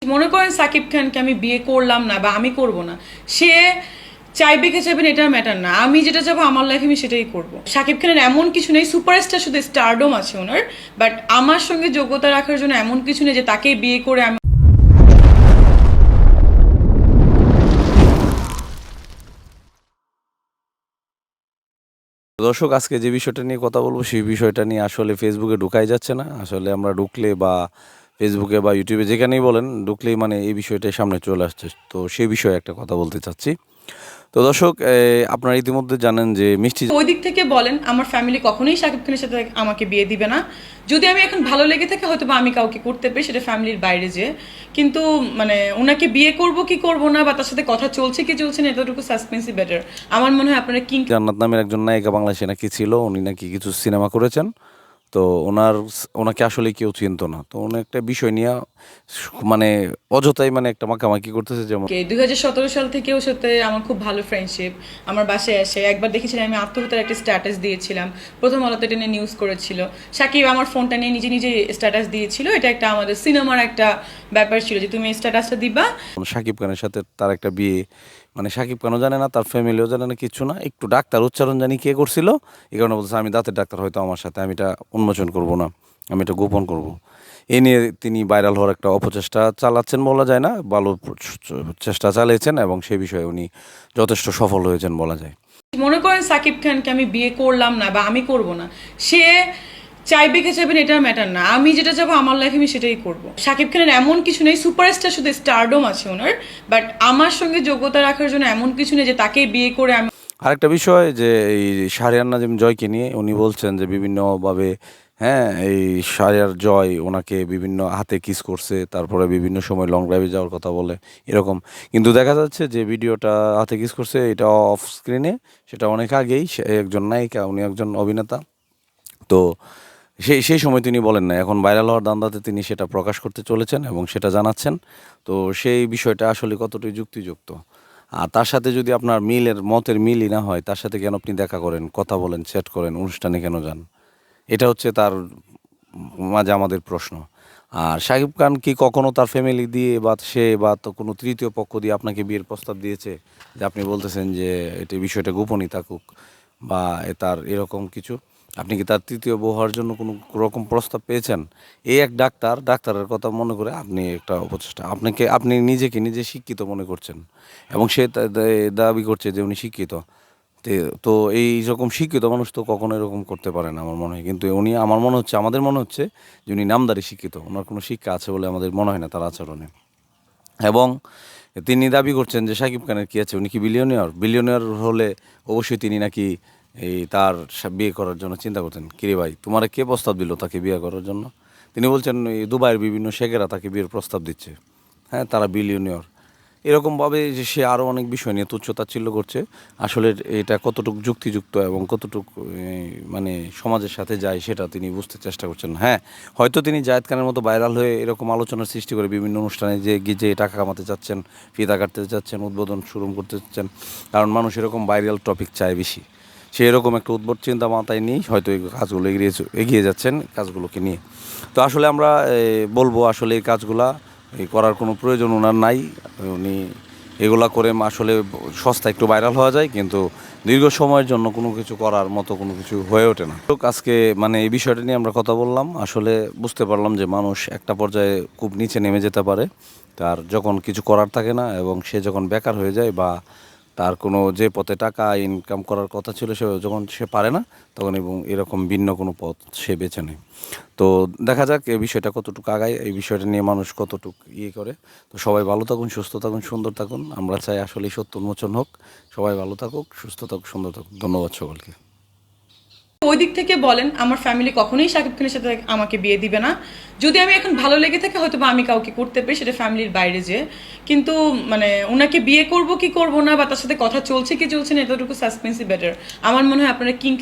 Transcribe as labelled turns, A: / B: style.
A: মনে করেন সাকিব খানকে আমি বিয়ে করলাম না বা আমি করব না, সে চাইবে কে চাইবেন এটা ম্যাটার না। আমি যেটা চাবো আমার লাইফে আমি সেটাই করব। সাকিব খানের এমন কিছু নেই, সুপারস্টার শুধু স্টারডম আছে ওনার, বাট আমার সঙ্গে যোগ্যতা রাখার জন্য এমন কিছু নেই যে তাকে বিয়ে করে আমি।
B: দর্শক, আজকে যে বিষয়টা নিয়ে কথা বলবো সেই বিষয়টা নিয়ে আসলে ফেসবুকে ঢুকাই যাচ্ছে না। আসলে আমরা ঢুকলে বা ফেসবুকে বা ইউটিউবে যেখানেই বলেন ঢুকলেই মানে এই বিষয়টাই সামনে চলে আসছে। তো সেই বিষয়ে একটা কথা বলতে চাচ্ছি। তো দর্শক, আপনারা ইতিমধ্যে জানেন যে মিষ্টি
A: ওই দিক থেকে বলেন, আমার ফ্যামিলি কখনোই সাকিব খানের সাথে আমাকে বিয়ে দিবে না। যদি আমি এখন ভালো লেগে থাকে হয়তো বা আমি কাউকে করতে পারি, সেটা ফ্যামিলির বাইরে যে। কিন্তু ওনাকে বিয়ে করব কি করব না বা তার সাথে কথা চলছে কি চলছে না এতটুকু সাসপেন্সই বেটার। আমার মনে হয় আপনারা কিং
B: জান্নাত নামের একজন নায়িকা বাংলাদেশে নাকি ছিল, উনি নাকি কিছু সিনেমা করেছেন। তো ওনাকে আসলে কেউ চিনতো না। তো উনি একটা বিষয় নিয়ে মানে অযথাই মানে একটা মাখামাখি করতেছে, যেমন
A: 2017 সাল থেকে ওর সাথে আমার খুব ভালো ফ্রেন্ডশিপ। আমার বাসায় আসে, একবার দেখেছিলাম আমি আত্মহত্যার একটা স্ট্যাটাস দিয়েছিলাম, প্রথম আলোতে টেনে নিউজ করেছিল। সাকিব আমার ফোনটা নিয়ে নিজে নিজে স্ট্যাটাস দিয়েছিল। এটা একটা আমাদের সিনেমার একটা ব্যাপার ছিল যে তুমি স্ট্যাটাসটা দিবা।
B: শাকিব খানের সাথে তার একটা বিয়ে, মানে শাকিব খানও জানে না, তার ফ্যামিলিও জানে না, কিছু না। একটু ডাক্তার উচ্চারণ জানি কে করছিল, এই কারণে বলছে আমি দাঁতের ডাক্তার, হয়তো আমার সাথে, আমি এটা উন্মোচন করব না, আমি এটা গোপন করব। এ নিয়ে তিনি ভাইরাল হওয়ার একটা অপচেষ্টা চালাচ্ছেন বলা যায় না, ভালো চেষ্টা চালিয়েছেন এবং সেই বিষয়ে উনি যথেষ্ট সফল হয়েছেন বলা যায়।
A: মনে করেন সাকিব খানকে আমি বিয়ে করলাম না বা আমি করব না, সে চাইবে কে চাইবেন এটা ম্যাটার না। আমি যেটা চাবো আমার লাইফে আমি সেটাই করব। সাকিব খানের এমন কিছু নেই, সুপারস্টার শুধু স্টারডম আছে ওনার, বাট আমার সঙ্গে যোগ্যতা রাখার জন্য এমন কিছু নেই যে তাকে বিয়ে করে আমি।
B: আরেকটা বিষয় যে এই শাহরিয়ার নাজিম জয়কে নিয়ে উনি বলছেন যে বিভিন্নভাবে, হ্যাঁ, এই শাহরিয়ার জয় ওনাকে বিভিন্ন হাতে কিস করছে, তারপরে বিভিন্ন সময় লং ড্রাইভে যাওয়ার কথা বলে এরকম। কিন্তু দেখা যাচ্ছে যে ভিডিওটা হাতে কিস করছে এটা অফ স্ক্রিনে, সেটা অনেক আগেই। সে একজন নায়িকা, উনি একজন অভিনেতা। তো সেই সেই সময় তিনি বলেন না, এখন ভাইরাল হওয়ার দান্দাতে তিনি সেটা প্রকাশ করতে চলেছেন এবং সেটা জানাচ্ছেন। তো সেই বিষয়টা আসলে কতটুকু যুক্তিযুক্ত, আর তার সাথে যদি আপনার মতের মিলই না হয়, তার সাথে কেন আপনি দেখা করেন, কথা বলেন, চ্যাট করেন, অনুষ্ঠানে কেন যান? এটা হচ্ছে তার মাঝে আমাদের প্রশ্ন। আর শাকিব খান কি কখনো তার ফ্যামিলি দিয়ে বা সে বা তো কোনো তৃতীয় পক্ষ দিয়ে আপনাকে বিয়ের প্রস্তাব দিয়েছে, যে আপনি বলতেছেন যে এটা বিষয়টা গোপনই থাকুক বা তার এরকম কিছু? আপনি কি তার তৃতীয় বউ হওয়ার জন্য কোনো রকম প্রস্তাব পেয়েছেন? এই এক ডাক্তারের কথা মনে করে আপনি একটা অপচেষ্টা, আপনি নিজেকে নিজে শিক্ষিত মনে করছেন এবং সে দাবি করছে যে উনি শিক্ষিত। তো এই রকম শিক্ষিত মানুষ তো কখনো এরকম করতে পারে না আমার মনে হয়। কিন্তু উনি, আমার মনে হচ্ছে, আমাদের মনে হচ্ছে যে উনি নামধারী শিক্ষিত, ওনার কোনো শিক্ষা আছে বলে আমাদের মনে হয় না তার আচরণে। এবং তিনি দাবি করছেন যে শাকিব খানের কী আছে, উনি কি বিলিয়নিয়ার হলে অবশ্যই তিনি নাকি এই তার বিয়ে করার জন্য চিন্তা করতেন। কিরে ভাই, তোমার কে প্রস্তাব দিল তাকে বিয়ে করার জন্য? তিনি বলছেন এই দুবাইয়ের বিভিন্ন শেখেরা তাকে বিয়ের প্রস্তাব দিচ্ছে। হ্যাঁ, তারা বিলিয়নিয়র। এরকমভাবে যে সে আরও অনেক বিষয় নিয়ে তুচ্ছ-তাচ্ছিল্য করছে। আসলে এটা কতটুকু যুক্তিযুক্ত এবং কতটুকু মানে সমাজের সাথে যায় সেটা তিনি বুঝতে চেষ্টা করছেন। হ্যাঁ, হয়তো তিনি জায়েদ খানের মতো ভাইরাল হয়ে এরকম আলোচনার সৃষ্টি করে বিভিন্ন অনুষ্ঠানে যে টাকা কামাতে চাচ্ছেন, ফিতা কাটতে চাচ্ছেন, উদ্বোধন শুরু করতে চাচ্ছেন। কারণ মানুষ এরকম ভাইরাল টপিক চায় বেশি। সে এরকম একটা উদ্ভট চিন্তা মাথায় নিয়েই হয়তো এই কাজগুলো এগিয়ে যাচ্ছেন কাজগুলোকে নিয়ে। তো আসলে আমরা বলবো আসলে এই কাজগুলা করার কোনো প্রয়োজন ওনার নাই। উনি এগুলা করে আসলে সস্তা একটু ভাইরাল হওয়া যায়, কিন্তু দীর্ঘ সময়ের জন্য কোনো কিছু করার মতো কোনো কিছু হয়ে ওঠে না। তো আজকে মানে এই বিষয়টা নিয়ে আমরা কথা বললাম। আসলে বুঝতে পারলাম যে মানুষ একটা পর্যায়ে খুব নিচে নেমে যেতে পারে, তার যখন কিছু করার থাকে না এবং সে যখন বেকার হয়ে যায় বা তার কোনো যে পথে টাকা ইনকাম করার কথা ছিল সে যখন সে পারে না, তখন এবং এরকম ভিন্ন কোনো পথ সে বেছে নেয়। তো দেখা যাক এই বিষয়টা কতটুকু আগায়, এই বিষয়টা নিয়ে মানুষ কতটুকু করে। তো সবাই ভালো থাকুন, সুস্থ থাকুন, সুন্দর থাকুন। আমরা চাই আসলেই সত্য উন্মোচন হোক। সবাই ভালো থাকুক, সুস্থ থাকুক, সুন্দর থাকুক। ধন্যবাদ সকলকে।
A: ওই দিক থেকে বলেন, আমার ফ্যামিলি কখনোই সাকিব খানের সাথে আমাকে বিয়ে দিবে না। যদি আমি এখন ভালো লেগে থাকে হয়তো বা আমি কাউকে করতে পারি, সেটা ফ্যামিলির বাইরে যে। কিন্তু ওনাকে বিয়ে করব কি করব না বা তার সাথে কথা চলছে কি চলছে না এতটুকু সাসপেন্সই বেটার। আমার মনে হয় আপনারা কিং